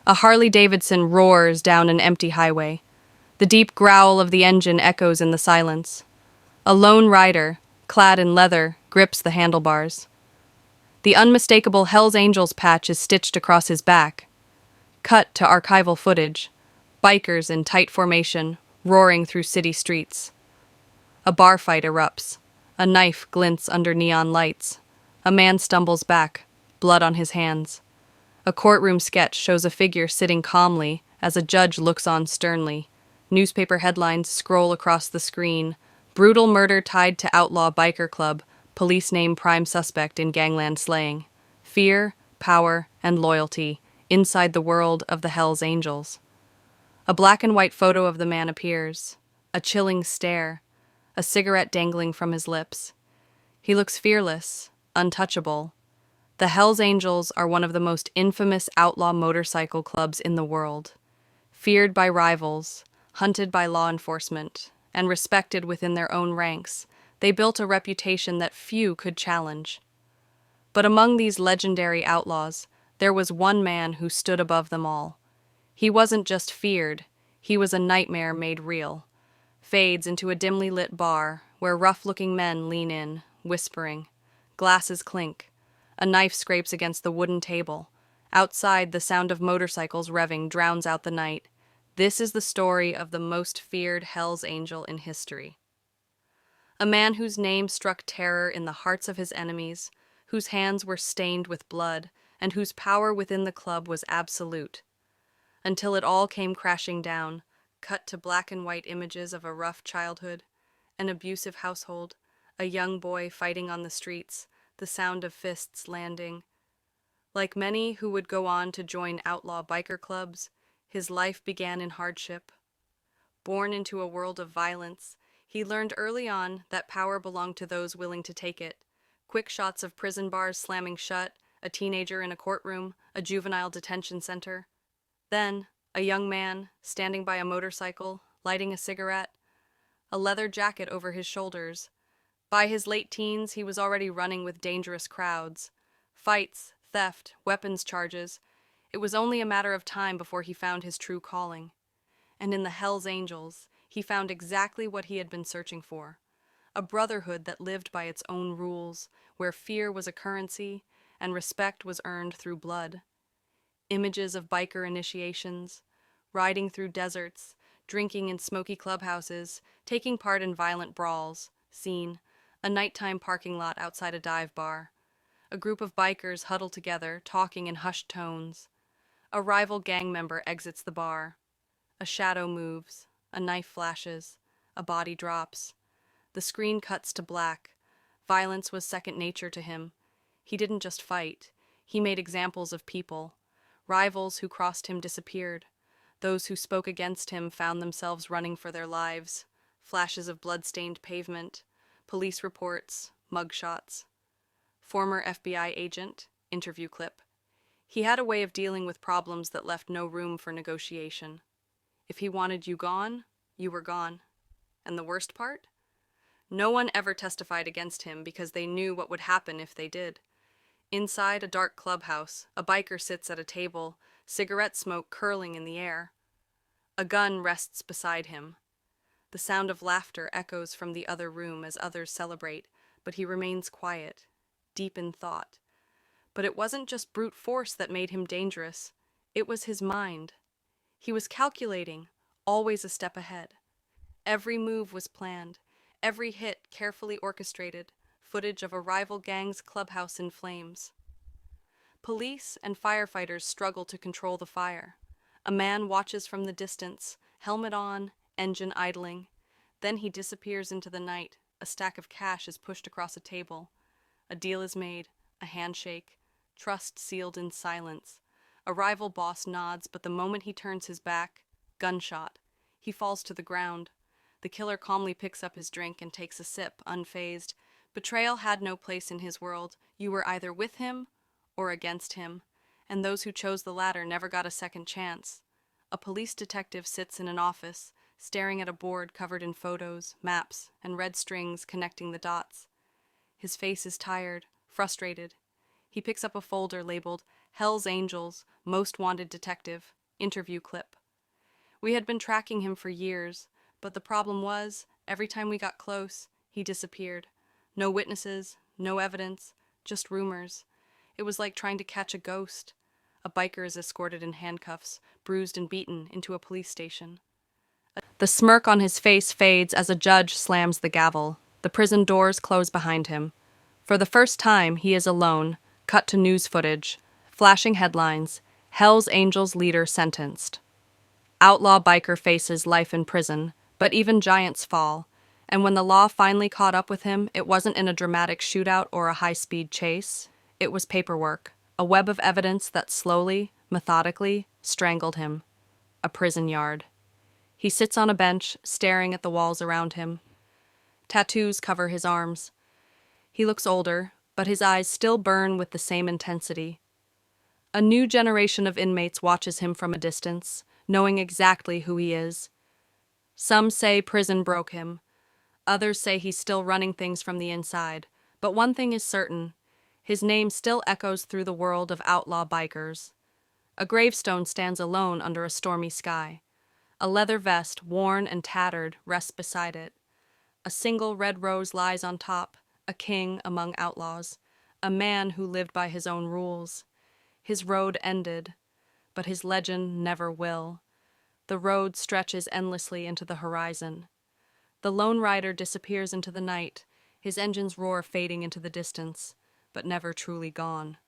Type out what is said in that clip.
A Harley-Davidson roars down an empty highway. The deep growl of the engine echoes in the silence. A lone rider, clad in leather, grips the handlebars. The unmistakable Hells Angels patch is stitched across his back. Cut to archival footage. Bikers in tight formation, roaring through city streets. A bar fight erupts. A knife glints under neon lights. A man stumbles back, blood on his hands. A courtroom sketch shows a figure sitting calmly as a judge looks on sternly. Newspaper headlines scroll across the screen. Brutal murder tied to outlaw biker club. Police name prime suspect in gangland slaying. Fear, power, and loyalty inside the world of the Hells Angels. A black and white photo of the man appears. A chilling stare. A cigarette dangling from his lips. He looks fearless, untouchable. The Hells Angels are one of the most infamous outlaw motorcycle clubs in the world. Feared by rivals, hunted by law enforcement, and respected within their own ranks, they built a reputation that few could challenge. But among these legendary outlaws, there was one man who stood above them all. He wasn't just feared, he was a nightmare made real. Fades into a dimly lit bar where rough-looking men lean in, whispering. Glasses clink. A knife scrapes against the wooden table. Outside, the sound of motorcycles revving drowns out the night. This is the story of the most feared Hells Angel in history. A man whose name struck terror in the hearts of his enemies, whose hands were stained with blood, and whose power within the club was absolute. Until it all came crashing down, cut to black and white images of a rough childhood, an abusive household, a young boy fighting on the streets, the sound of fists landing. Like many who would go on to join outlaw biker clubs, his life began in hardship. Born into a world of violence, he learned early on that power belonged to those willing to take it. Quick shots of prison bars slamming shut, a teenager in a courtroom, a juvenile detention center. Then, a young man, standing by a motorcycle, lighting a cigarette, a leather jacket over his shoulders. By his late teens, he was already running with dangerous crowds. Fights, theft, weapons charges. It was only a matter of time before he found his true calling. And in the Hells Angels, he found exactly what he had been searching for. A brotherhood that lived by its own rules, where fear was a currency and respect was earned through blood. Images of biker initiations, riding through deserts, drinking in smoky clubhouses, taking part in violent brawls, seen. A nighttime parking lot outside a dive bar. A group of bikers huddle together, talking in hushed tones. A rival gang member exits the bar. A shadow moves. A knife flashes. A body drops. The screen cuts to black. Violence was second nature to him. He didn't just fight. He made examples of people. Rivals who crossed him disappeared. Those who spoke against him found themselves running for their lives. Flashes of blood-stained pavement. Police reports, mugshots. Former FBI agent, interview clip. He had a way of dealing with problems that left no room for negotiation. If he wanted you gone, you were gone. And the worst part? No one ever testified against him because they knew what would happen if they did. Inside a dark clubhouse, a biker sits at a table, cigarette smoke curling in the air. A gun rests beside him. The sound of laughter echoes from the other room as others celebrate, but he remains quiet, deep in thought. But it wasn't just brute force that made him dangerous. It was his mind. He was calculating, always a step ahead. Every move was planned, every hit carefully orchestrated, footage of a rival gang's clubhouse in flames. Police and firefighters struggle to control the fire. A man watches from the distance, helmet on, engine idling. Then he disappears into the night. A stack of cash is pushed across a table. A deal is made, a handshake, trust sealed in silence. A rival boss nods, but the moment he turns his back, gunshot. He falls to the ground. The killer calmly picks up his drink and takes a sip, unfazed. Betrayal had no place in his world. You were either with him or against him, and those who chose the latter never got a second chance. A police detective sits in an office, staring at a board covered in photos, maps, and red strings connecting the dots. His face is tired, frustrated. He picks up a folder labeled Hell's Angels, Most Wanted Detective, interview clip. We had been tracking him for years, but the problem was, every time we got close, he disappeared. No witnesses, no evidence, just rumors. It was like trying to catch a ghost. A biker is escorted in handcuffs, bruised and beaten, into a police station. The smirk on his face fades as a judge slams the gavel. The prison doors close behind him. For the first time, he is alone, cut to news footage. Flashing headlines, Hell's Angels leader sentenced. Outlaw biker faces life in prison, but even giants fall. And when the law finally caught up with him, it wasn't in a dramatic shootout or a high-speed chase. It was paperwork, a web of evidence that slowly, methodically, strangled him. A prison yard. He sits on a bench, staring at the walls around him. Tattoos cover his arms. He looks older, but his eyes still burn with the same intensity. A new generation of inmates watches him from a distance, knowing exactly who he is. Some say prison broke him. Others say he's still running things from the inside. But one thing is certain. His name still echoes through the world of outlaw bikers. A gravestone stands alone under a stormy sky. A leather vest, worn and tattered, rests beside it. A single red rose lies on top, a king among outlaws, a man who lived by his own rules. His road ended, but his legend never will. The road stretches endlessly into the horizon. The lone rider disappears into the night, his engine's roar fading into the distance, but never truly gone.